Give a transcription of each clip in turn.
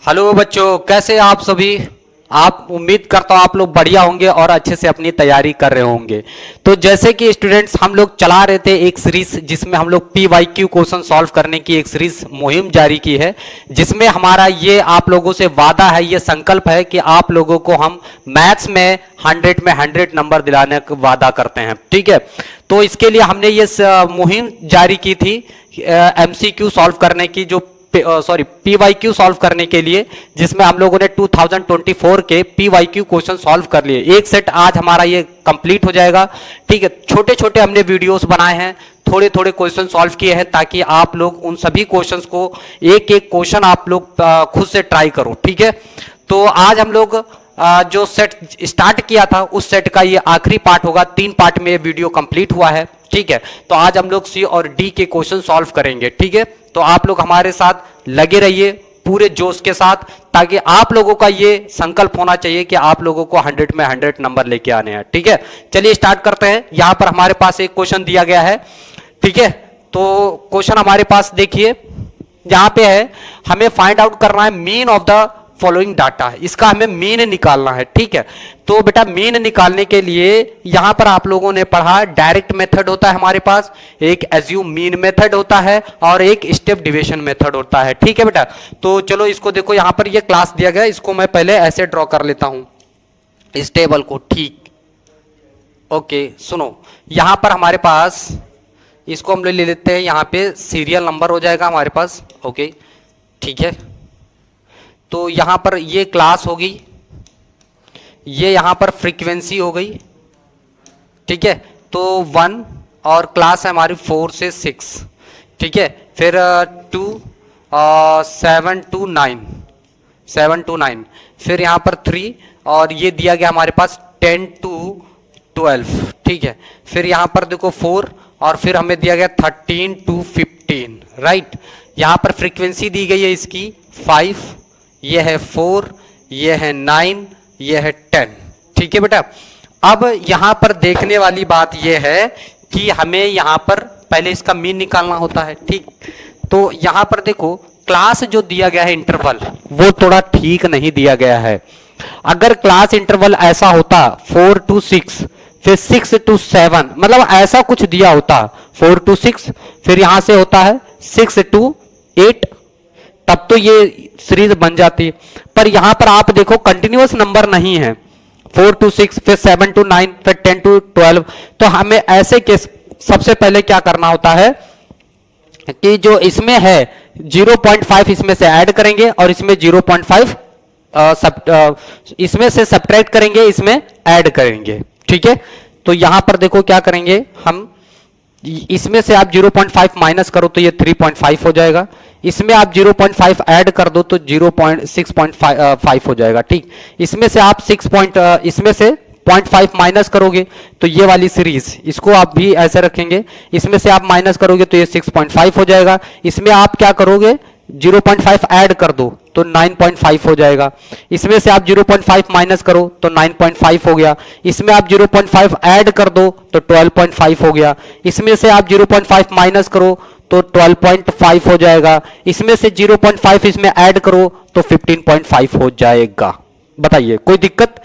Hello बच्चों, कैसे आप सभी। आप उम्मीद करता हूँ आप लोग बढ़िया होंगे और अच्छे से अपनी तैयारी कर रहे होंगे। तो जैसे कि स्टूडेंट्स हम लोग चला रहे थे एक सीरीज जिसमें हम लोग PYQ क्वेश्चन सॉल्व करने की एक सीरीज मुहिम जारी की है, जिसमें हमारा ये आप लोगों से वादा है, ये संकल्प है कि आप लोगों को हम मैथ्स में 100 में 100 नंबर दिलाने का वादा करते हैं। ठीक है, तो इसके लिए हमने ये मुहिम जारी की थी MCQ सॉल्व करने की, जो PYQ सॉल्व करने के लिए, जिसमें हम लोगों ने 2024 के PYQ क्वेश्चन सॉल्व कर लिए। एक सेट आज हमारा ये कंप्लीट हो जाएगा। ठीक है, छोटे छोटे हमने वीडियोस बनाए हैं, थोड़े थोड़े क्वेश्चन सॉल्व किए हैं, ताकि आप लोग उन सभी क्वेश्चंस को एक एक क्वेश्चन आप लोग खुद से ट्राई करो। ठीक है, तो आज हम लोग जो सेट स्टार्ट किया था उस सेट का ये आखिरी पार्ट होगा। 3 पार्ट में वीडियो कंप्लीट हुआ है। ठीक है, तो आज हम लोग C और D के क्वेश्चन सॉल्व करेंगे। ठीक है, तो आप लोग हमारे साथ लगे रहिए पूरे जोश के साथ, ताकि आप लोगों का ये संकल्प होना चाहिए कि आप लोगों को 100 में 100 नंबर लेके आने हैं। ठीक है, चलिए स्टार्ट करते हैं। यहां पर हमारे पास एक क्वेश्चन दिया गया है। ठीक है, तो क्वेश्चन हमारे पास देखिए यहां पे है, हमें फाइंड आउट करना है mean of the following data. इसका हमें मीन निकालना है। ठीक है, तो बेटा मीन निकालने के लिए यहां पर आप लोगों ने पढ़ा डायरेक्ट मेथड होता है हमारे पास, एक एज्यूम मीन मेथड होता है और एक स्टेप डिविजन मेथड होता है। ठीक है बेटा, तो चलो इसको देखो, यहां पर ये क्लास दिया गया, इसको मैं पहले ऐसे ड्रॉ कर लेता हूं इस टेबल को। ठीक, ओके, सुनो, यहां पर हमारे पास इसको हम ले लेते हैं, यहां पे सीरियल नंबर हो जाएगा हमारे पास। ओके, ठीक है, तो यहां पर ये क्लास होगी, ये यहां पर फ्रीक्वेंसी हो गई। ठीक है, तो 1 और क्लास है हमारी 4 से 6। ठीक है, फिर 2 7 to 9, फिर यहां पर 3 और ये दिया गया हमारे पास 10 to 12। ठीक है, फिर यहां पर देखो 4 और फिर हमें दिया गया 13 to 15। राइट, यहां पर फ्रीक्वेंसी दी गई है इसकी 5, ये है 4, ये है 9, ये है 10। ठीक है बेटा, अब यहां पर देखने वाली बात ये है कि हमें यहां पर पहले इसका मीन निकालना होता है। ठीक, तो यहां पर देखो क्लास जो दिया गया है इंटरवल, वो थोड़ा ठीक नहीं दिया गया है। अगर क्लास इंटरवल ऐसा होता 4 to 6, फिर 6 to 7, मतलब ऐसा कुछ दिया होता 4 to 6, फिर यहां से होता है 6 to 8, तब तो ये सीरीज बन जाती। पर यहां पर आप देखो कंटिन्यूअस नंबर नहीं है, 4 to 6, फिर 7 to 9, फिर 10 to 12। तो हमें ऐसे केस सबसे पहले क्या करना होता है कि जो इसमें है 0.5 इसमें से ऐड करेंगे और इसमें 0.5 इसमें से सब्ट्रैक्ट करेंगे, इसमें ऐड करेंगे। ठीक है, तो यहां पर देखो क्या करेंगे हम, इसमें से आप 0.5 माइनस करो तो ये 3.5 हो जाएगा, इसमें आप 0.5 ऐड कर दो तो 6.5 हो जाएगा। ठीक, इसमें से आप इसमें से 0.5 माइनस करोगे तो ये वाली सीरीज, इसको आप भी ऐसे रखेंगे, इसमें से आप माइनस करोगे तो ये 6.5 हो जाएगा, इसमें आप क्या करोगे 0.5 ऐड कर दो तो 9.5 हो जाएगा, इसमें से आप 0.5 माइनस करो तो 9.5 हो गया, इसमें आप 0.5 ऐड कर दो तो 12.5 हो गया, इसमें से आप 0.5 माइनस करो तो 12.5 हो जाएगा, इसमें से 0.5 इसमें ऐड करो तो 15.5 हो जाएगा। बताइए कोई दिक्कत?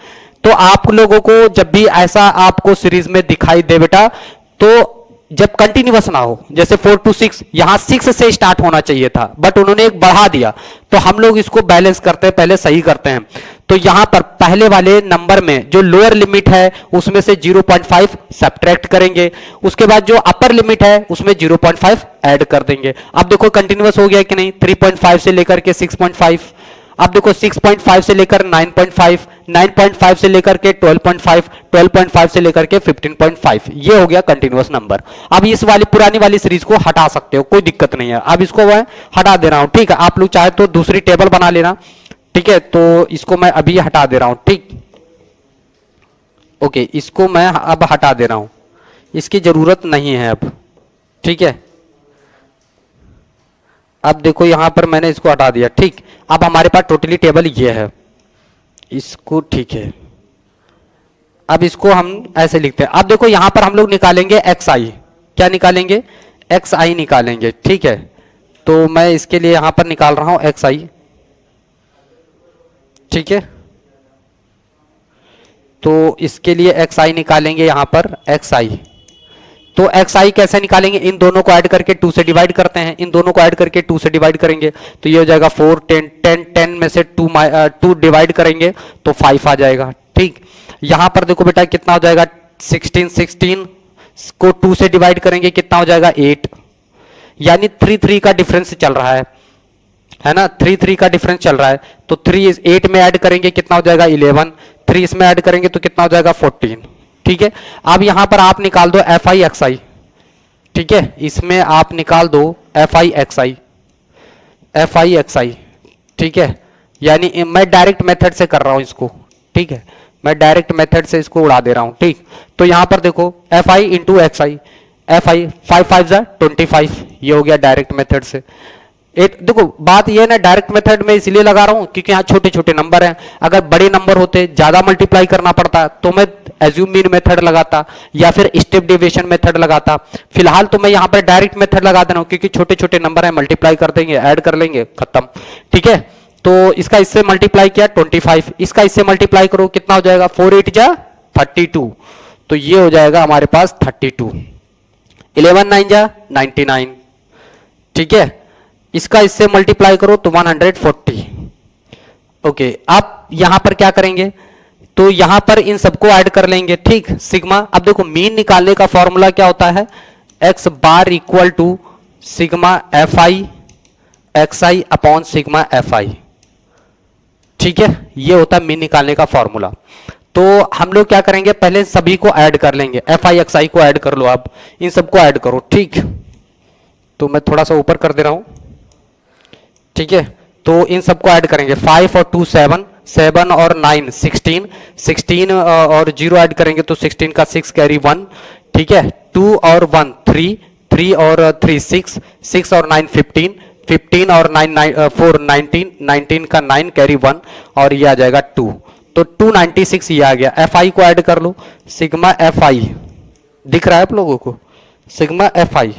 तो आप लोगों को जब भी ऐसा आपको सीरीज में दिखाई दे बेटा, तो जब कंटिन्यूअस ना हो, जैसे 4 to 6, यहां 6 से स्टार्ट होना चाहिए था बट उन्होंने एक बढ़ा दिया, तो हम लोग इसको बैलेंस करते हैं, पहले सही करते हैं। तो यहां पर पहले वाले नंबर में जो लोअर लिमिट है उसमें से 0.5 सब्ट्रैक्ट करेंगे, उसके बाद जो अपर लिमिट है उसमें 0.5 ऐड कर देंगे। अब देखो कंटिन्यूअस हो गया कि नहीं, 3.5 से लेकर के 6.5, अब देखो 6.5 से लेकर 9.5, 9.5 से लेकर के 12.5, 12.5 से लेकर के 15.5, ये हो गया कंटिन्यूअस नंबर। अब इस वाली पुरानी वाली सीरीज को हटा सकते हो, कोई दिक्कत नहीं है। अब इसको मैं हटा दे रहा हूं। ठीक है, आप लोग चाहे तो दूसरी टेबल बना लेना। ठीक है, तो इसको मैं अभी हटा दे रहा हूं। ठीक, ओके, इसको मैं अब हटा दे रहा हूं, इसकी जरूरत नहीं है अब। ठीक है, अब देखो यहां पर मैंने इसको हटा दिया। ठीक, अब हमारे पास टोटली टेबल ये है, इसको ठीक है, अब इसको हम ऐसे लिखते हैं। अब देखो यहां पर हम लोग निकालेंगे xi, क्या निकालेंगे? xi निकालेंगे। ठीक है, तो मैं इसके लिए यहां पर निकाल रहा हूं xi। ठीक है, तो इसके लिए एक्स आई निकालेंगे यहां पर एक्स आई। तो एक्स आई कैसे निकालेंगे, इन दोनों को ऐड करके 2 से डिवाइड करते हैं, इन दोनों को ऐड करके 2 से डिवाइड करेंगे तो ये हो जाएगा 4 10 10 10 में से 2 डिवाइड करेंगे तो 5 आ जाएगा। ठीक, यहां पर देखो बेटा कितना हो जाएगा 16 16 को 2 से डिवाइड करेंगे कितना हो जाएगा 8, यानी 3 3 का डिफरेंस चल रहा है ना, 3 3 का डिफरेंस चल रहा है। तो 3 8 में ऐड करेंगे कितना हो जाएगा 11, 3 इसमें ऐड करेंगे तो कितना हो जाएगा 14। ठीक है, अब यहां पर आप निकाल दो एफ आई एक्स आई। ठीक है, इसमें आप निकाल दो F I x I, F I x I. ठीक है, यानी मैं डायरेक्ट मेथड से कर रहा हूं इसको। ठीक है, मैं डायरेक्ट मेथड से इसको उड़ा दे रहा हूं। ठीक, तो यहां पर देखो F I into x I, F आई 5 5 जा 25, ये हो गया डायरेक्ट मेथड से। देखो बात ये है ना, डायरेक्ट मेथड में इसलिए लगा रहा हूं क्योंकि यहाँ छोटे छोटे नंबर हैं, अगर बड़े नंबर होते ज्यादा मल्टीप्लाई करना पड़ता तो मैं एज्यूम मीन मेथड लगाता या फिर स्टेप डेविएशन मेथड लगाता। फिलहाल तो मैं यहाँ पर डायरेक्ट मेथड लगा दे रहा हूं क्योंकि छोटे छोटे नंबर है, मल्टीप्लाई कर देंगे, ऐड कर लेंगे, खत्म। ठीक है, तो इसका इससे मल्टीप्लाई किया 25, इसका इससे मल्टीप्लाई करो कितना हो जाएगा 4 8 जा 32, तो ये हो जाएगा हमारे पास 32। 11 9 जा 99। ठीक है, इसका इससे मल्टीप्लाई करो तो 140। ओके, आप यहां पर क्या करेंगे, तो यहां पर इन सबको ऐड कर लेंगे। ठीक, सिग्मा, अब देखो मीन निकालने का फॉर्मूला क्या होता है, x bar equal to sigma f I x i upon sigma f i. ठीक है, ये होता है मीन निकालने का फॉर्मूला। तो हम लोग क्या करेंगे, पहले सभी को ऐड कर लेंगे, एफ आई एक्स आई को ऐड कर लो, आप इन सबको ऐड करो। ठीक, तो मैं थोड़ा सा ऊपर कर दे रहा हूं। ठीक है, तो इन सबको ऐड करेंगे, 5 और 2 7, 7 और 9 16, 16 और 0 ऐड करेंगे तो 16 का 6 कैरी 1। ठीक है, 2 और 1 3, 3 और 3 6, 6 और 9 15, 15 और 9 4 19, 19 का 9 कैरी 1 और ये आ जाएगा 2, तो 296 ये आ गया। एफ आई को ऐड कर लो, सिग्मा एफ आई दिख रहा है आप लोगों को, सिग्मा एफ आई,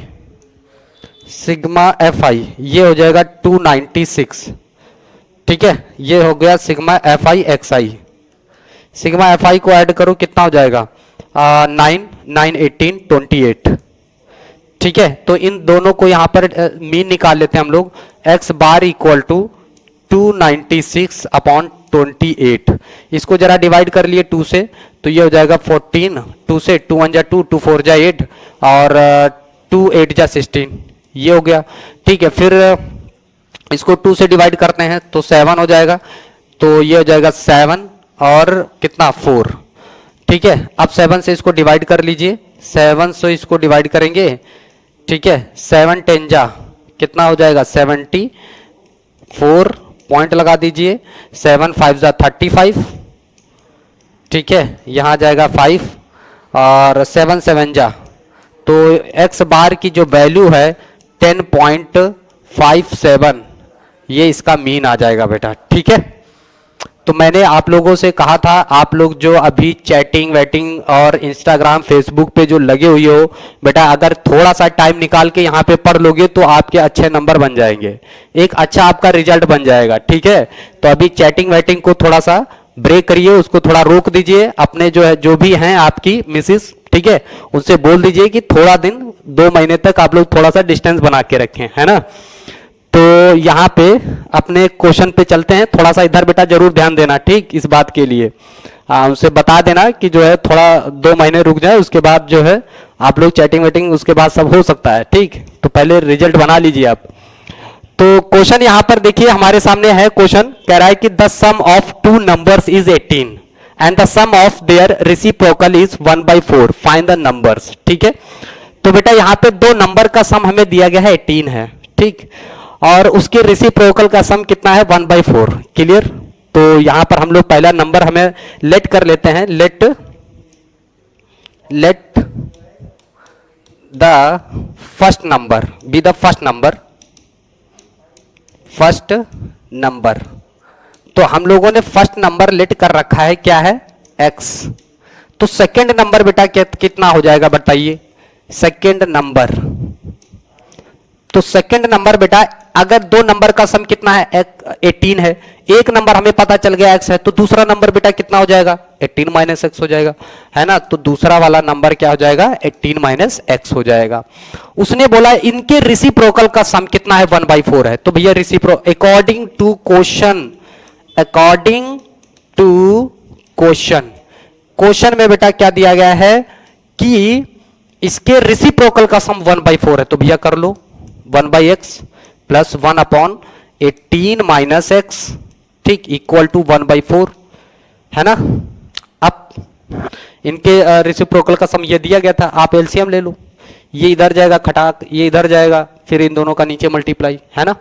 सिग्मा एफ आई ये हो जाएगा 296। ठीक है, ये हो गया सिग्मा एफ आई एक्स आई। सिग्मा एफ आई को ऐड करो कितना हो जाएगा 9 9 18 28। ठीक है, तो इन दोनों को यहां पर मीन निकाल लेते हैं हम लोग, x bar equal to 296 upon 28। इसको जरा डिवाइड कर लिए 2 से तो ये हो जाएगा 14, 2 से 2 1 जा 2, 2 4 जा 8 और 2 8 जा 16, ये हो गया। ठीक है, फिर इसको 2 से डिवाइड करते हैं तो 7 हो जाएगा, तो ये हो जाएगा 7 और कितना 4। ठीक है, अब 7 से इसको डिवाइड कर लीजिए, 7 से इसको डिवाइड करेंगे। ठीक है, 7 10 जा कितना हो जाएगा 74, पॉइंट लगा दीजिए, 7 5 जा 35। ठीक है, यहां जाएगा 5 और 7 7 जा, तो एक्स बार की जो वैल्यू है 10.57, ये इसका मीन आ जाएगा बेटा। ठीक है, तो मैंने आप लोगों से कहा था, आप लोग जो अभी चैटिंग वेटिंग और इंस्टाग्राम फेसबुक पे जो लगे हुए हो बेटा, अगर थोड़ा सा टाइम निकाल के यहाँ पे पढ़ लोगे तो आपके अच्छे नंबर बन जाएंगे, एक अच्छा आपका रिजल्ट बन जाएगा। ठीक है, तो अभी चैटिंग वेटिंग को थोड़ा सा ब्रेक करिए, उसको थोड़ा रोक दीजिए, अपने जो है जो भी हैं आपकी मिसिस, ठीक है, उनसे बोल दीजिए कि थोड़ा दिन 2 महीने तक आप लोग थोड़ा सा डिस्टेंस बना के रखें, है ना। तो यहाँ पे अपने क्वेश्चन पे चलते हैं, थोड़ा सा इधर बेटा जरूर ध्यान देना, ठीक, इस बात के लिए उनसे बता देना कि जो है थोड़ा 2 महीने रुक जाए, उसके बाद जो है आप लोग चैटिंग वेटिंग उसके बाद सब हो सकता है। ठीक, तो पहले रिजल्ट बना लीजिए आप। तो क्वेश्चन यहाँ पर देखिए हमारे सामने है, क्वेश्चन कह रहा है कि the sum of 2 numbers is 18 and the sum of their reciprocal is 1/4, find the numbers. ठीक है, तो बेटा यहाँ पे 2 नंबर का सम हमें दिया गया है 18 है, ठीक, और उसके रेसिप्रोकल का सम कितना है 1/4। क्लियर, तो यहां पर हम लोग पहला नंबर हमें लेट कर लेते हैं, let the first number be the first number. तो हम लोगों ने फर्स्ट नंबर लेट कर रखा है, क्या है x। तो सेकंड नंबर बेटा कितना हो जाएगा बताइए, सेकंड नंबर। तो सेकंड नंबर बेटा अगर 2 नंबर का सम कितना है 18 है, एक नंबर हमें पता चल गया x है, तो दूसरा नंबर बेटा कितना हो जाएगा 18 माइनस एक्स हो जाएगा, है ना। तो दूसरा वाला नंबर क्या हो जाएगा 18 माइनस एक्स हो जाएगा। उसने बोला इनके रेसिप्रोकल का सम कितना है 1/4 है। तो भैया अकॉर्डिंग टू क्वेश्चन में बेटा क्या दिया गया है कि इसके रेसिप्रोकल का सम 1/4 है। तो भैया कर लो 1/x प्लस 1/18 माइनस एक्स, ठीक, इक्वल टू 1/4, है ना। अब इनके रेसिप्रोकल का सम ये दिया गया था, आप एलसीएम ले लो, ये इधर जाएगा खटाक, ये इधर जाएगा, फिर इन दोनों का नीचे मल्टीप्लाई, है ना।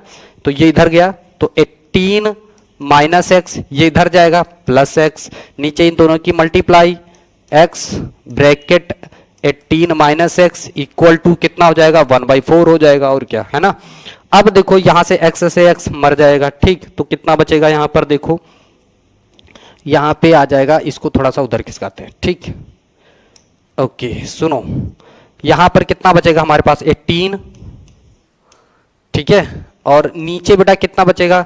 तो ये इधर गया तो 18 माइनस एक्स, ये इधर जाएगा प्लस एक्स, नीचे इन दोनों की multiply, x bracket 18 minus x equal to कितना हो जाएगा 1/4 हो जाएगा, और क्या, है ना। अब देखो यहां से x मर जाएगा, ठीक, तो कितना बचेगा यहां पर, देखो यहां पे आ जाएगा, इसको थोड़ा सा उधर खिसकाते हैं, ठीक। ओके सुनो, यहां पर कितना बचेगा हमारे पास 18, ठीक है, और नीचे बेटा कितना बचेगा,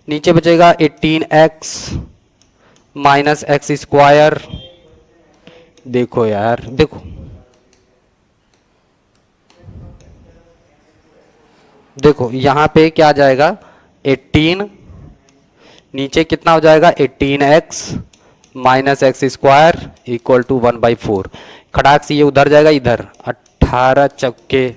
नीचे बचेगा 18x माइनस एक्स स्क्वायर। देखो यार, देखो यहां पे क्या आ जाएगा 18, नीचे कितना हो जाएगा 18x minus x square equal to 1/4, खटाक से ये उधर जाएगा, इधर 18 चौके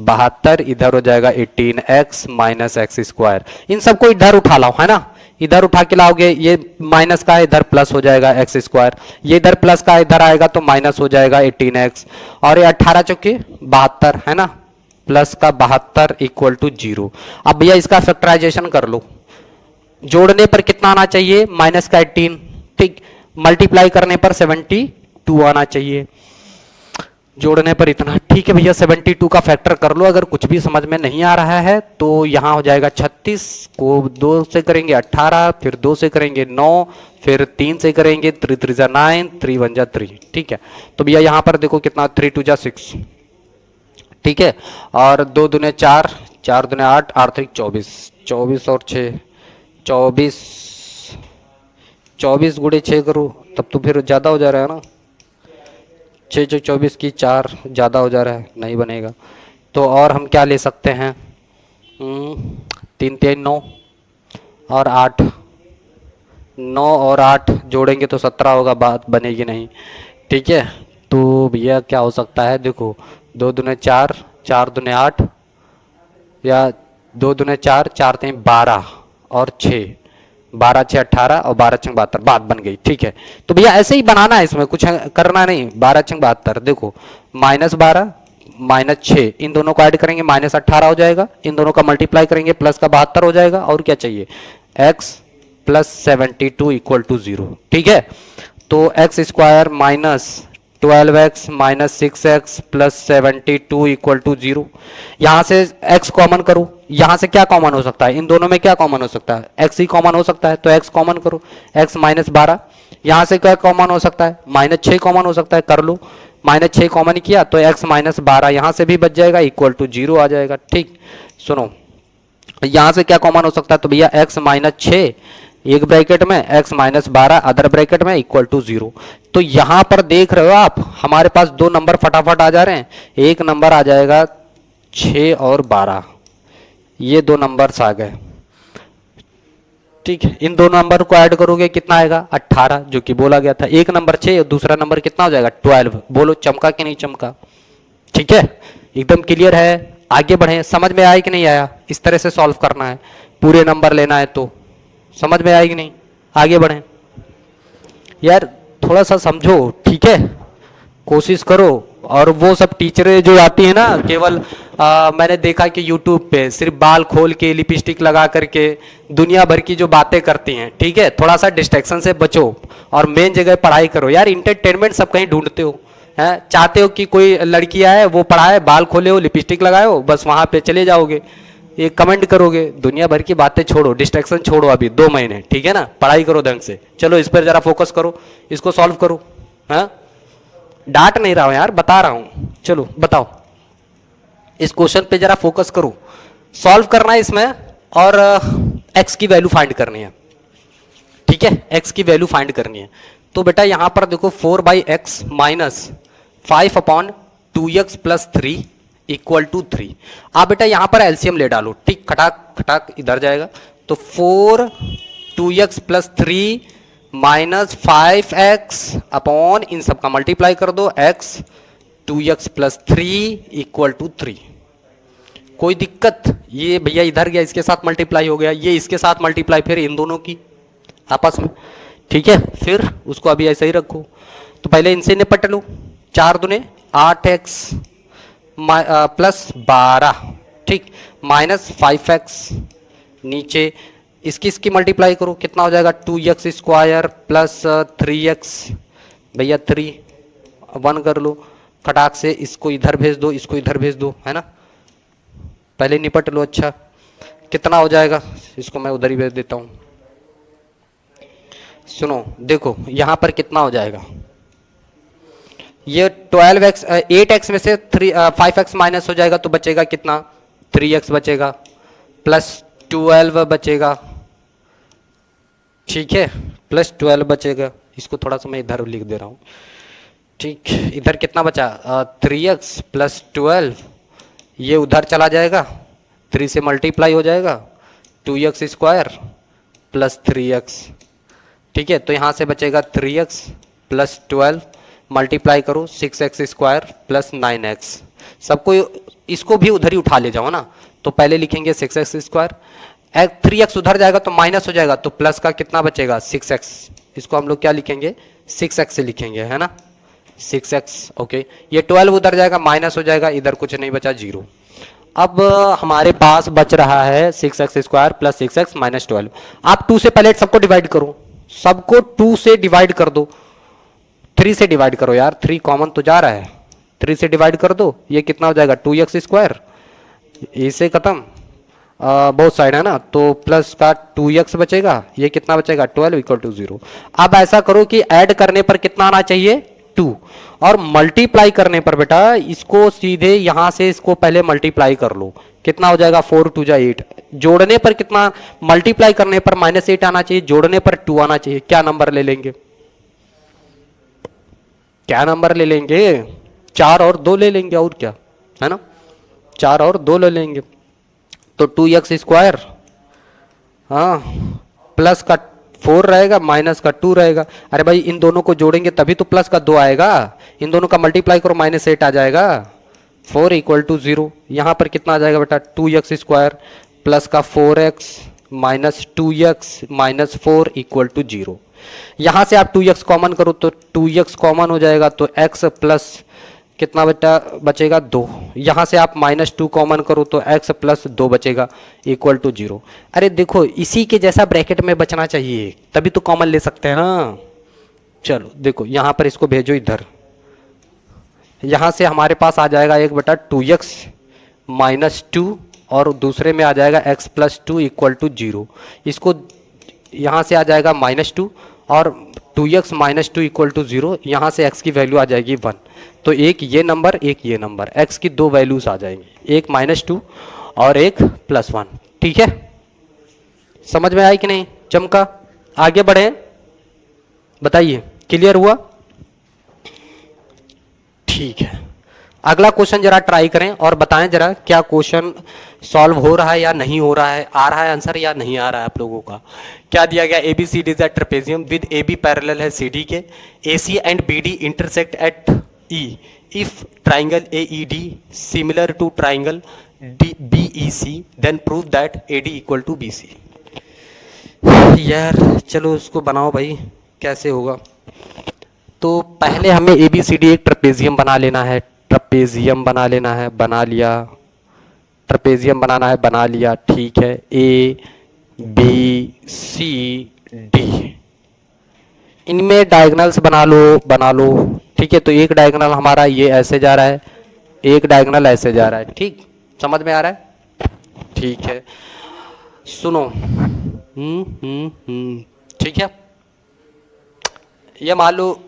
72, इधर हो जाएगा 18x माइनस एक्स स्क्वायर। इन सबको इधर उठा लाओ, है ना, इधर उठा के लाओगे, ये माइनस का है इधर प्लस हो जाएगा एक्स स्क्वायर, ये इधर प्लस का इधर आएगा तो माइनस हो जाएगा 18x, और ये 18 चौके 72, है ना, प्लस का 72 इक्वल टू 0। अब भैया इसका फैक्टराइजेशन कर लो, जोड़ने पर कितना आना चाहिए माइनस का 18, ठीक, मल्टीप्लाई करने पर 72 आना चाहिए, जोड़ने पर इतना, ठीक है भैया 72 का फैक्टर कर लो। अगर कुछ भी समझ में नहीं आ रहा है तो यहां हो जाएगा 36 को 2 से करेंगे 18, फिर 2 से करेंगे 9, फिर 3 से करेंगे 3 3 जा 9, 3 1 जा 3, ठीक है। तो भैया यहां पर देखो कितना 3 2 जा 6, ठीक है, और 2 दूने 4, 4 दूने 8, 8 3 24, 24 और 6 24, 24 गुणे 6 करो तब तो फिर ज्यादा हो जा रहा है ना, 6 6 24 की 4 ज़्यादा हो जा रहा है, नहीं बनेगा। तो और हम क्या ले सकते हैं, 3 3 9 और 8, 9 और 8 जोड़ेंगे तो 17 होगा, बात बनेगी नहीं, ठीक है। तो भैया क्या हो सकता है, देखो 2 दूने 4, 4 दूने 8, या 2 दूने 4, 4 3 12 और 6, 12 6 18 और 12 6 72, बात बन गई, ठीक है। तो भैया ऐसे ही बनाना है, इसमें कुछ करना नहीं, 12 6 72, देखो माइनस 12 माइनस 6, इन दोनों को ऐड करेंगे माइनस 18 हो जाएगा, इन दोनों का मल्टीप्लाई करेंगे प्लस का 72 हो जाएगा, और क्या चाहिए x प्लस 72 इक्वल टू 0, ठीक है। तो x square minus 12x minus 6x plus 72 equal to 0, यहां से x कॉमन करो, यहां से क्या कॉमन हो सकता है, इन दोनों में क्या कॉमन हो सकता है, x ही कॉमन हो सकता है, तो x कॉमन करो, x माइनस 12, यहां से क्या कॉमन हो सकता है माइनस 6 कॉमन हो सकता है, कर लो, माइनस 6 कॉमन किया तो x माइनस 12 यहां से भी बच जाएगा इक्वल टू 0 आ जाएगा, ठीक। सुनो यहां से क्या कॉमन हो सकता है, तो भैया x माइनस 6 एक ब्रैकेट में, x माइनस 12 अदर ब्रैकेट में इक्वल टू 0। तो यहां पर देख रहे हो आप हमारे पास 2 नंबर फटाफट आ जा रहे हैं, एक नंबर आ जाएगा 6 और 12, ये 2 नंबर्स आ गए, ठीक है। इन दोनों नंबर को ऐड करोगे कितना आएगा 18, जो कि बोला गया था, एक नंबर 6 और दूसरा नंबर कितना हो जाएगा 12, बोलो चमका कि नहीं चमका, ठीक है, एकदम क्लियर है। आगे बढ़े, समझ में आया कि नहीं आया, इस तरह से सॉल्व करना है, पूरे नंबर लेना है, तो समझ में आएगी नहीं, आगे बढ़े यार, थोड़ा सा समझो, ठीक है, कोशिश करो। और वो सब टीचरें जो आती है ना, केवल मैंने देखा कि यूट्यूब पे सिर्फ बाल खोल के लिपस्टिक लगा करके दुनिया भर की जो बातें करती हैं, ठीक है, थोड़ा सा डिस्ट्रैक्शन से बचो और मेन जगह पढ़ाई करो यार। इंटरटेनमेंट सब कहीं ढूंढते हो, है चाहते हो कि कोई लड़की आए वो पढ़ाए, बाल खोले हो लिपस्टिक लगाए हो, बस वहां पे चले जाओगे, ये कमेंट करोगे, दुनिया भर की बातें छोड़ो, डिस्ट्रैक्शन छोड़ो अभी 2 महीने, ठीक है ना, पढ़ाई करो ढंग से, चलो इस पर जरा फोकस करो, इसको सॉल्व करो, हाँ डांट नहीं रहा हूं यार, बता रहा हूं, चलो बताओ, इस क्वेश्चन पे जरा फोकस करो, सॉल्व करना है इसमें। और x की वैल्यू फाइंड करनी है, ठीक है, x की वैल्यू फाइंड करनी है। तो बेटा यहां पर देखो 4/x minus 5/2x plus 3 equal to 3। आप बेटा यहां पर एलसीएम ले डालो, ठीक, खटाक खटाक इधर जाएगा, तो 4 2x plus 3 minus 5x upon इन सब का मल्टीप्लाई कर दो, x 2x plus 3 equal to 3। कोई दिक्कत? ये भैया इधर गया, इसके साथ मल्टीप्लाई हो गया, ये इसके साथ मल्टीप्लाई, फिर इन दोनों की आपस में, ठीक है, फिर उसको अभी ऐसे ही रखो। तो पहले इनसे निपट लो, 4 दूने 8x प्लस 12, ठीक, माइनस 5x, नीचे इसकी मल्टीप्लाई करो, कितना हो जाएगा 2x स्क्वायर प्लस 3x, भैया 3 1 कर लो, खटाक से इसको इधर भेज दो, इसको इधर भेज दो, है ना, पहले निपट लो। अच्छा कितना हो जाएगा, इसको मैं उधर ही भेज देता हूं। सुनो देखो यहां पर कितना हो जाएगा, ये 12x 8x में से 5x माइनस हो जाएगा, तो बचेगा कितना 3x बचेगा प्लस 12 बचेगा, ठीक है, प्लस 12 बचेगा। इसको थोड़ा सा मैं इधर लिख दे रहा हूं, ठीक, इधर कितना बचा 3x प्लस 12, ये उधर चला जाएगा, 3 से मल्टीप्लाई हो जाएगा, 2x स्क्वायर प्लस 3x, ठीक है, तो यहां से बचेगा 3x प्लस 12, मल्टीप्लाई करो 6x स्क्वायर प्लस 9x, सबको इसको भी उधर ही उठा ले जाओ ना, तो पहले लिखेंगे 6x स्क्वायर, 3x उधर जाएगा तो माइनस हो जाएगा, तो प्लस का कितना बचेगा 6x, इसको हम लोग क्या लिखेंगे 6x से लिखेंगे, है ना, 6x, ओके, ये 12 उधर जाएगा माइनस हो जाएगा, इधर कुछ नहीं बचा 0। अब हमारे पास बच रहा है 6x square plus 6x minus 12। आप 2 से पहले सबको डिवाइड करो, सबको 2 से डिवाइड कर दो, 3 से डिवाइड करो यार, 3 कॉमन तो जा रहा है, 3 से डिवाइड कर दो, ये कितना हो जाएगा 2x स्क्वायर, इसे खत्म, बहुत साइड है ना, तो प्लस का 2x बचेगा, ये कितना बचेगा 12 इक्वल टू 0। अब ऐसा करो कि ऐड करने पर कितना आना चाहिए 2, और मल्टीप्लाई करने पर बेटा इसको सीधे यहां से इसको पहले मल्टीप्लाई कर लो, कितना हो जाएगा 4 2 जा 8, जोड़ने पर कितना, मल्टीप्लाई करने पर -8 आना चाहिए, जोड़ने पर 2 आना चाहिए, क्या नंबर ले लेंगे, क्या नंबर ले लेंगे 4 और 2 ले लेंगे, और क्या, है ना, 4 और 2 ले लेंगे, तो 2x स्क्वायर, हाँ, प्लस का 4 रहेगा माइनस का 2 रहेगा, अरे भाई इन दोनों को जोड़ेंगे तभी तो प्लस का 2 आएगा, इन दोनों का मल्टीप्लाई करो -8 आ जाएगा, 4 इक्वल टू 0। यहां पर कितना आ जाएगा बेटा 2x स्क्वायर प्लस का 4x minus 2x minus 4 equal to 0। यहां से आप 2x कॉमन करो तो 2x कॉमन हो जाएगा, तो x प्लस कितना बेटा बचेगा 2, यहां से आप -2 कॉमन करो तो x प्लस 2 बचेगा इक्वल टू 0। अरे देखो इसी के जैसा ब्रैकेट में बचना चाहिए, तभी तो कॉमन ले सकते हैं ना। चलो देखो यहां पर इसको भेजो इधर, यहां से हमारे पास आ जाएगा 1/2x माइनस 2, और दूसरे में आ जाएगा x प्लस 2 इक्वल टू 0। इसको यहां से आ जाएगा -2 और 2x माइनस 2 इक्वल टू 0, यहां से x की वैल्यू आ जाएगी 1, तो एक ये नंबर एक ये नंबर, x की 2 वैल्यूज आ जाएंगी, एक -2 और एक +1, ठीक है, समझ में आई कि नहीं, चमका, आगे बढ़े, बताइए क्लियर हुआ, ठीक है। अगला क्वेश्चन जरा ट्राई करें और बताएं जरा क्या क्वेश्चन सॉल्व हो रहा है या नहीं हो रहा है, आ रहा है आंसर या नहीं आ रहा है आप लोगों का। क्या दिया गया, ABCD is a trapezium with AB parallel है CD के, AC and BD intersect at E if triangle AED similar to triangle BEC then prove that AD equal to BC। यार चलो उसको बनाओ भाई, कैसे होगा, तो पहले हमें ABCD एक ट्रेपेजियम बना लेना है, ट्रेपेजियम बना लेना है, बना लिया, ट्रेपेजियम बनाना है, बना लिया, ठीक है, ABCD, इनमें डायगोनल्स बना लो, ठीक है, तो एक डायगोनल हमारा ये ऐसे जा रहा है, एक डायगोनल ऐसे जा रहा है, ठीक, समझ में आ रहा है, ठीक है, सुनो, ठीक है, ये मान लो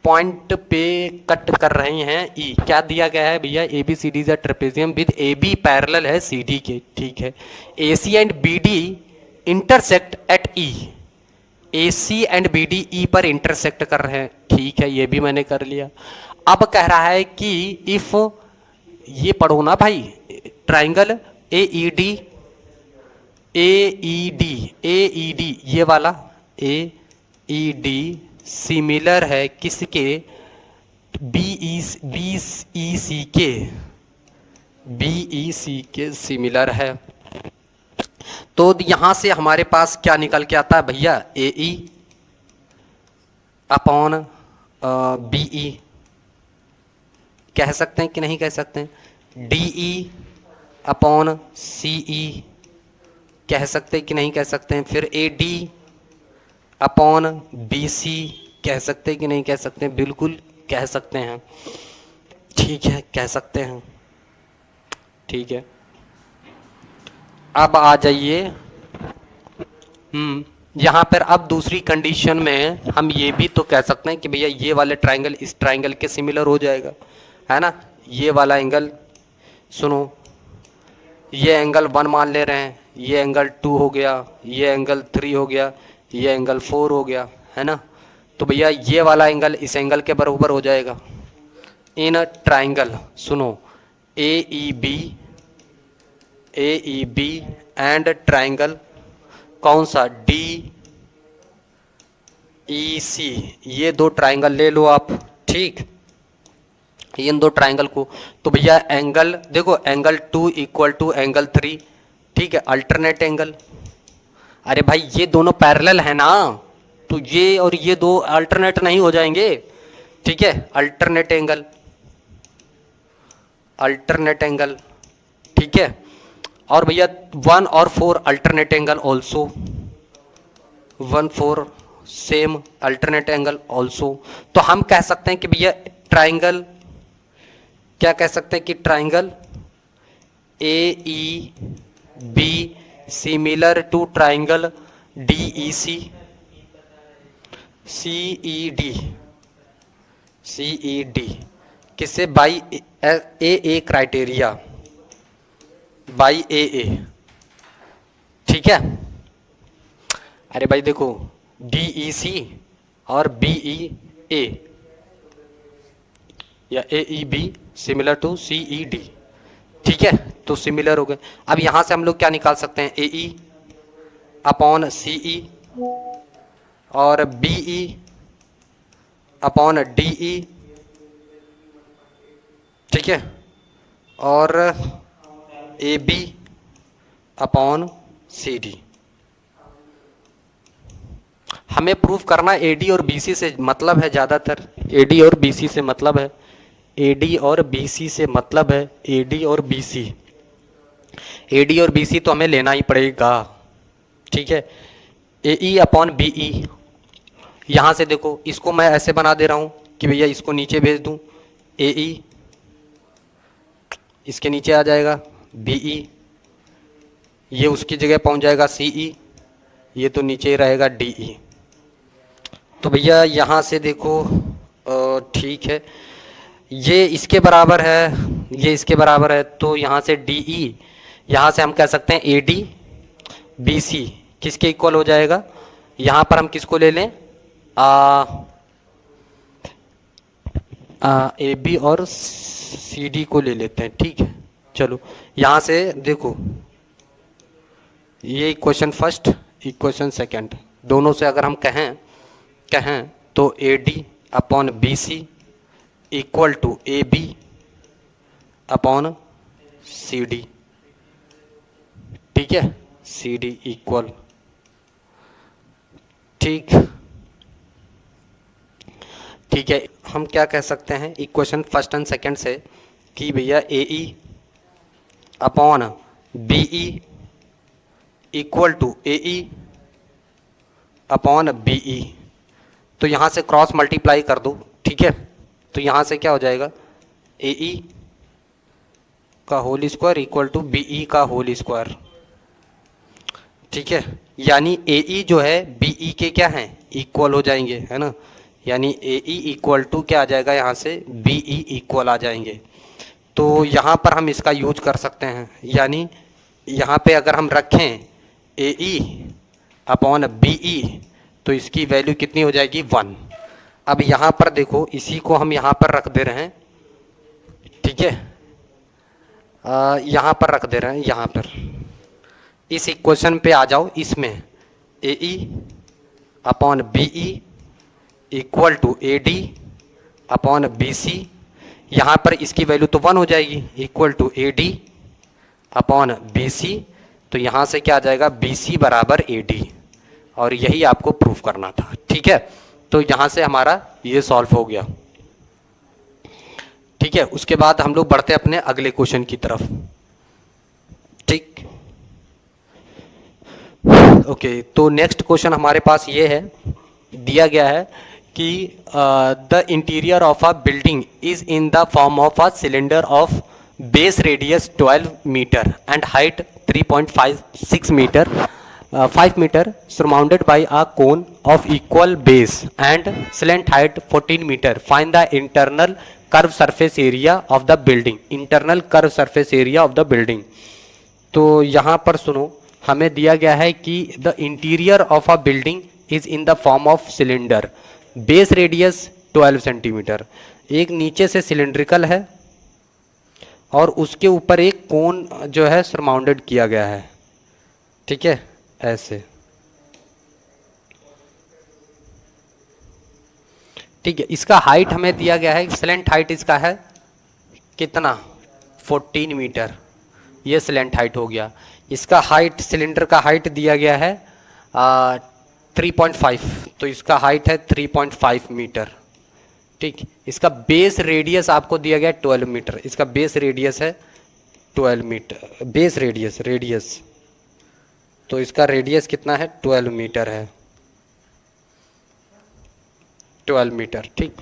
पॉइंट पे कट कर रहे हैं E, क्या दिया गया है भैया, ABCD is a trapezium with AB parallel है CD के, ठीक है, AC and BD intersect at E, A C and B D E पर इंटरसेक्ट कर रहे हैं, ठीक है, ये भी मैंने कर लिया। अब कह रहा है कि इफ, ये पढ़ो ना भाई, triangle A E D, A E D, A E D ये वाला ए ई डी सिमिलर है किसके, बी ई सी के, बी ई सी के सिमिलर है। तो यहां से हमारे पास क्या निकल के आता है भैया, ए ई अपॉन बी ई, कह सकते हैं कि नहीं कह सकते हैं, डी ई अपॉन सी ई, कह सकते हैं कि नहीं कह सकते हैं, फिर A D upon B C, कह सकते हैं कि नहीं कह सकते हैं, बिल्कुल कह सकते हैं, ठीक है, कह सकते हैं, ठीक है। अब आ जाइए, यहाँ पर अब दूसरी कंडीशन में हम ये भी तो कह सकते हैं कि भैया ये वाले ट्राइंगल इस ट्राइंगल के सिमिलर हो जाएगा, है ना। ये वाला एंगल, सुनो, ये एंगल 1 मान ले रहे हैं, ये एंगल 2 हो गया, ये एंगल 3 हो गया, ये एंगल 4 हो गया, है ना। तो भैया ये वाला एंगल इस एंगल के बराबर हो जाएगा इन ट्राइंगल, सुनो, ए ई बी एंड ट्राइंगल कौन सा, डी ई सी, ये दो ट्राइंगल ले लो आप, ठीक, इन दो ट्राइंगल को। तो भैया एंगल देखो, एंगल 2 इक्वल टू एंगल 3, ठीक है, अल्टरनेट एंगल। अरे भाई ये दोनों पैरेलल है ना, तो ये और ये दो अल्टरनेट नहीं हो जाएंगे, ठीक है, अल्टरनेट एंगल, अल्टरनेट एंगल, ठीक है। और भैया 1 और 4 alternate angle also, 1 4 same alternate angle also. तो हम कह सकते हैं कि भैया ट्राइंगल, क्या कह सकते हैं कि triangle A E B similar to triangle D E C, C E D, C E D किससे, by A criteria, by A, ठीक है। अरे भाई देखो, डी ई सी और बी ई ए या A E B similar to C E D, ठीक है, तो सिमिलर हो गए। अब यहां से हम लोग क्या निकाल सकते हैं, ए ई अपॉन सी ई और B E upon D E, ठीक है, और A B upon C D. हमें प्रूफ करना ए डी और बी सी से मतलब है, ज़्यादातर ए डी और बी सी से मतलब है, ए डी और बी सी से मतलब है, ए डी और बी सी, ए डी और बी सी तो हमें लेना ही पड़ेगा, ठीक है। ए ई अपॉन बी ई, यहाँ से देखो इसको मैं ऐसे बना दे रहा हूँ कि भैया इसको नीचे भेज दूँ, ए ई इसके नीचे आ जाएगा, बी ई ये उसकी जगह पहुँच जाएगा, सी ई ये तो नीचे ही रहेगा, डी ई। तो भैया यहाँ से देखो, ठीक है, ये इसके बराबर है, ये इसके बराबर है, तो यहाँ से डी ई, यहाँ से हम कह सकते हैं ए डी बी सी किसके इक्वल हो जाएगा, यहाँ पर हम किसको ले लें, ए बी और सी डी को ले लेते हैं, ठीक है। चलो यहाँ से देखो, ये इक्वेशन फर्स्ट, इक्वेशन सेकंड, दोनों से अगर हम कहें तो A D upon B C equal to A B upon C D, ठीक है, सी डी इक्वल, ठीक है। हम क्या कह सकते हैं इक्वेशन फर्स्ट एंड सेकंड से कि भैया A E upon B E equal to A E upon B E, तो यहाँ से क्रॉस मल्टीप्लाई कर दो, ठीक है। तो यहाँ से क्या हो जाएगा, ए ई का whole square equal to B E का होल स्क्वायर, ठीक है। यानी ए ई जो है बी ई के क्या हैं, इक्वल हो जाएंगे, है ना। यानी ए ई इक्वल टू क्या आ जाएगा, यहाँ से बी ई इक्वल आ जाएंगे। तो यहाँ पर हम इसका यूज कर सकते हैं, यानी यहाँ पे अगर हम रखें ए ई अपॉन BE, तो इसकी वैल्यू कितनी हो जाएगी 1। अब यहाँ पर देखो, इसी को हम यहाँ पर रख दे रहे हैं, ठीक है, यहाँ पर रख दे रहे हैं, यहाँ पर इस इक्वेशन पे आ जाओ, इसमें AE upon BE equal to AD upon BC, यहाँ पर इसकी वैल्यू तो 1 हो जाएगी, equal to AD upon BC, तो यहाँ से क्या आ जाएगा, BC बराबर AD, और यही आपको प्रूफ करना था, ठीक है। तो यहाँ से हमारा ये सॉल्व हो गया, ठीक है। उसके बाद हम लोग बढ़ते अपने अगले क्वेश्चन की तरफ, ठीक। ओके, तो नेक्स्ट क्वेश्चन हमारे पास ये है, दिया गया है कि the interior of a building is in the form of a cylinder of base radius 12 metre and height 3.56 metre 5 metre surmounted by a cone of equal base and slant height 14 meter. Find the internal curved surface area of the building. Internal curved surface area of the building. तो यहाँ पर सुनो, हमें दिया गया है कि the interior of a building is in the form of cylinder, base radius 12 centimetre, एक नीचे से सिलेंड्रिकल है और उसके ऊपर एक कोन जो है सरमाउंडेड किया गया है, ठीक है, ऐसे, ठीक है। इसका हाइट हमें दिया गया है, स्लेंट हाइट इसका है कितना, 14 मीटर, ये स्लेंट हाइट हो गया। इसका हाइट, सिलेंडर का हाइट दिया गया है 3.5, तो इसका हाइट है 3.5 मीटर, ठीक। इसका बेस रेडियस आपको दिया गया है 12 मीटर, इसका बेस रेडियस है 12 मीटर, बेस रेडियस, तो इसका रेडियस कितना है, 12 मीटर है, 12 मीटर, ठीक।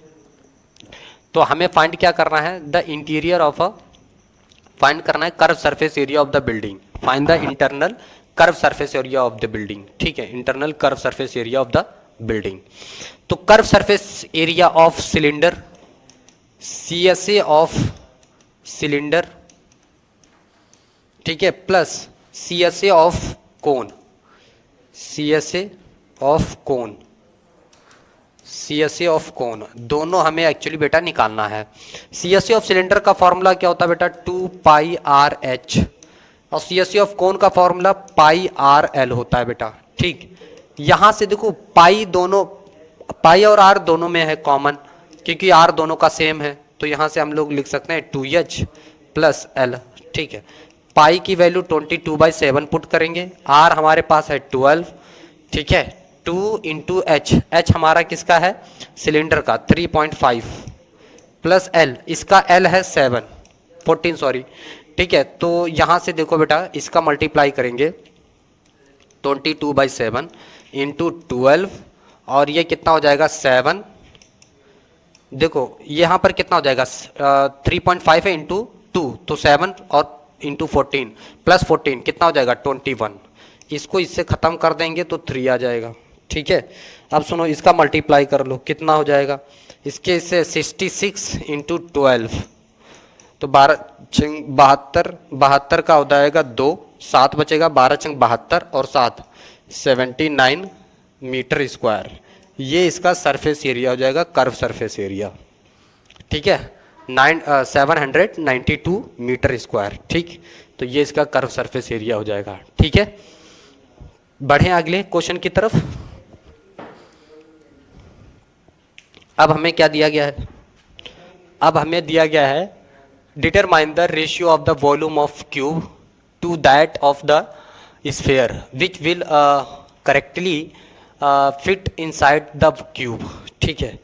तो हमें फाइंड क्या करना है, the interior of a, find करना है curve surface area of the building, find the internal curve surface area of the building, ठीक है, internal curve surface area of the building. तो curve surface area of cylinder, CSA of cylinder, ठीक है, plus CSA of cone, CSA of cone, CSA of cone, दोनों हमें actually बेटा निकालना है। CSA ऑफ सिलेंडर का फॉर्मूला क्या होता है बेटा, 2πRH, और CSA ऑफ कोन का फॉर्मूला πRL होता है बेटा, ठीक। यहां से देखो पाई दोनों, पाई और आर दोनों में है कॉमन, क्योंकि आर दोनों का सेम है, तो यहां से हम लोग लिख सकते हैं 2H प्लस L, ठीक है। पाई की वैल्यू 22/7 पुट करेंगे, आर हमारे पास है 12, ठीक है, 2 इंटू H, H हमारा किसका है, सिलेंडर का 3.5 प्लस L, इसका L है 14 सॉरी, ठीक है। तो यहां से देखो बेटा, इसका मल्टीप्लाई करेंगे 22/7 इंटू 12, और ये कितना हो जाएगा 7, देखो यहाँ पर कितना हो जाएगा 3.5 है इंटू 2, तो 7 और इंटू 14 प्लस 14 कितना हो जाएगा 21, इसको इससे ख़त्म कर देंगे तो 3 आ जाएगा, ठीक है। अब सुनो, इसका मल्टीप्लाई कर लो, कितना हो जाएगा, इसके इससे 66 इंटू 12, तो 72 का हो जाएगा 2, 7 बचेगा, 12 72 और 7 79 मीटर स्क्वायर, ये इसका सरफेस एरिया हो जाएगा, कर्व सरफेस एरिया, ठीक है, 792 मीटर स्क्वायर, ठीक। तो ये इसका कर्व सरफेस एरिया हो जाएगा, ठीक है। बढ़े अगले क्वेश्चन की तरफ। अब हमें क्या दिया गया है, अब हमें दिया गया है determine the ratio of the volume of cube two that of the sphere which will correctly fit inside the cube, ठीक है।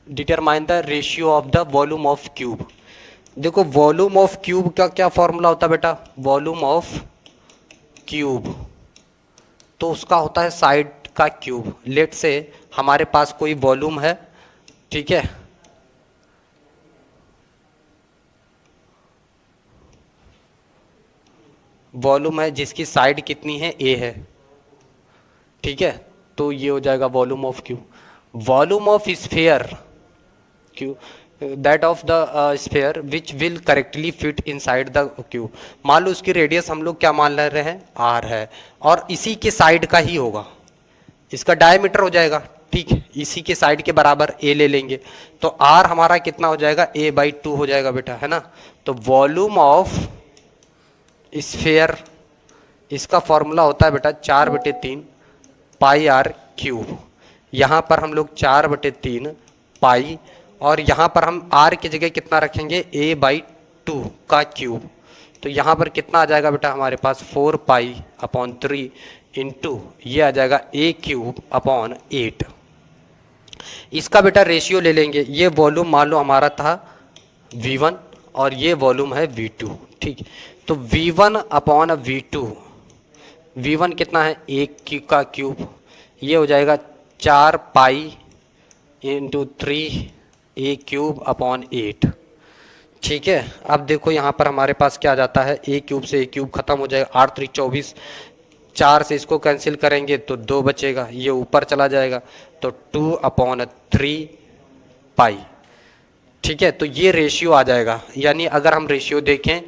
Determine the ratio of the volume of cube, देखो वॉल्यूम ऑफ क्यूब का क्या formula होता है बेटा, volume of cube तो उसका होता है साइड का क्यूब। लेट से हमारे पास कोई वॉल्यूम है, ठीक है, वॉल्यूम है जिसकी साइड कितनी है, A है, ठीक है। तो ये हो जाएगा volume of cube. Volume of sphere Q, that of the sphere which will correctly fit inside the cube. मान लो उसकी रेडियस हम लोग क्या मान ले रहे हैं, आर है, और इसी के साइड का ही होगा, इसका डायमीटर हो जाएगा, ठीक है, इसी के साइड के बराबर ए ले लेंगे, तो आर हमारा कितना हो जाएगा, ए बाई 2 हो जाएगा बेटा, है ना। तो वॉल्यूम ऑफ स्फेयर, इसका फॉर्मूला होता है बेटा 4/3 पाई आर क्यूब। यहाँ पर हम लोग 4/3 पाई, और यहाँ पर हम आर की जगह कितना रखेंगे, ए बाई 2 का क्यूब। तो यहाँ पर कितना आ जाएगा बेटा हमारे पास, 4 पाई अपॉन 3 इंटू ये आ जाएगा ए क्यूब अपॉन 8। इसका बेटा रेशियो ले लेंगे, ये वॉल्यूम मान लो हमारा था V1 और ये वॉल्यूम है V2, ठीक। तो V1 अपॉन V2, V1 कितना है, एक का क्यूब, ये हो जाएगा 4 पाई इंटू 3 ए क्यूब अपॉन 8, ठीक है। अब देखो यहाँ पर हमारे पास क्या आ जाता है, ए क्यूब से ए क्यूब खत्म हो जाएगा, 8 3 24, 4 से इसको कैंसिल करेंगे तो 2 बचेगा, ये ऊपर चला जाएगा, तो 2/3 पाई, ठीक है। तो ये रेशियो आ जाएगा, यानी अगर हम रेशियो देखें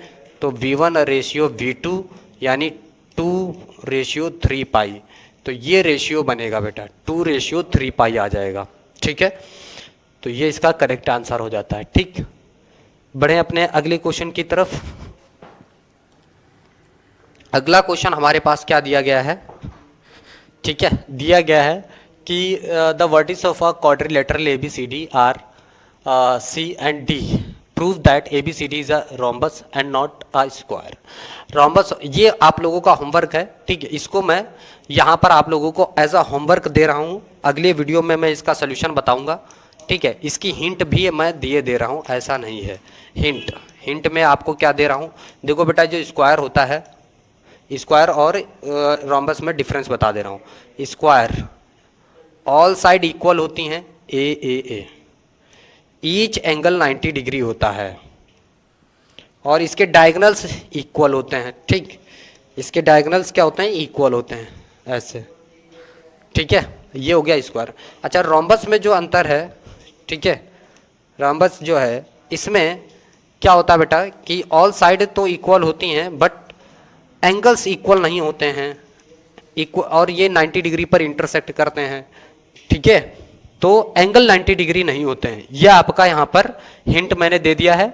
तो V1 रेशियो V2 यानी 2/3 पाई, तो ये रेशियो बनेगा बेटा, 2/3 पाई आ जाएगा, ठीक है। तो ये इसका करेक्ट आंसर हो जाता है, ठीक। बढ़े अपने अगले क्वेश्चन की तरफ। अगला क्वेश्चन हमारे पास क्या दिया गया है, ठीक है, दिया गया है कि the vertices of a quadrilateral ABCD are C and D, prove that ABCD is a rhombus and not a square. Rhombus, ये आप लोगों का होमवर्क है, ठीक है, इसको मैं यहाँ पर आप लोगों को एज अ होमवर्क दे रहा हूँ, अगले वीडियो में मैं इसका सोल्यूशन बताऊँगा, ठीक है। इसकी हिंट भी मैं दे रहा हूँ, ऐसा नहीं है, हिंट में आपको क्या दे रहा हूँ, देखो बेटा जो स्क्वायर होता है, स्क्वायर और रोम्बस में डिफरेंस बता दे रहा हूँ। स्क्वायर ऑल साइड इक्वल होती हैं, ए, ईच एंगल 90 डिग्री होता है, और इसके डायगोनल्स इक्वल होते हैं, ठीक, इसके डायगोनल्स क्या होते हैं, इक्वल होते हैं, ऐसे, ठीक है। ये हो गया स्क्वायर। अच्छा, रोम्बस में जो अंतर है, ठीक है, रोम्बस जो है इसमें क्या होता है बेटा कि ऑल साइड तो इक्वल होती हैं बट एंगल्स इक्वल नहीं होते हैं, इक्वल, और ये 90 डिग्री पर इंटरसेक्ट करते हैं, ठीक है, तो एंगल 90 डिग्री नहीं होते हैं। ये आपका यहाँ पर हिंट मैंने दे दिया है,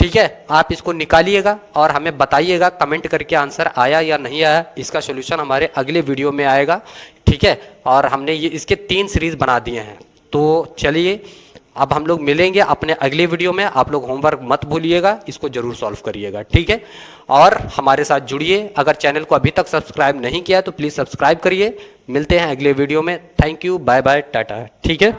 ठीक है। आप इसको निकालिएगा और हमें बताइएगा कमेंट करके आंसर आया या नहीं आया। इसका सॉल्यूशन हमारे अगले वीडियो में आएगा, ठीक है। और हमने ये इसके 3 सीरीज बना दिए हैं। तो चलिए अब हम लोग मिलेंगे अपने अगले वीडियो में। आप लोग होमवर्क मत भूलिएगा, इसको जरूर सॉल्व करिएगा, ठीक है। और हमारे साथ जुड़िए। अगर चैनल को अभी तक सब्सक्राइब नहीं किया तो प्लीज़ सब्सक्राइब करिए। मिलते हैं अगले वीडियो में। थैंक यू, बाय बाय, टाटा, ठीक है।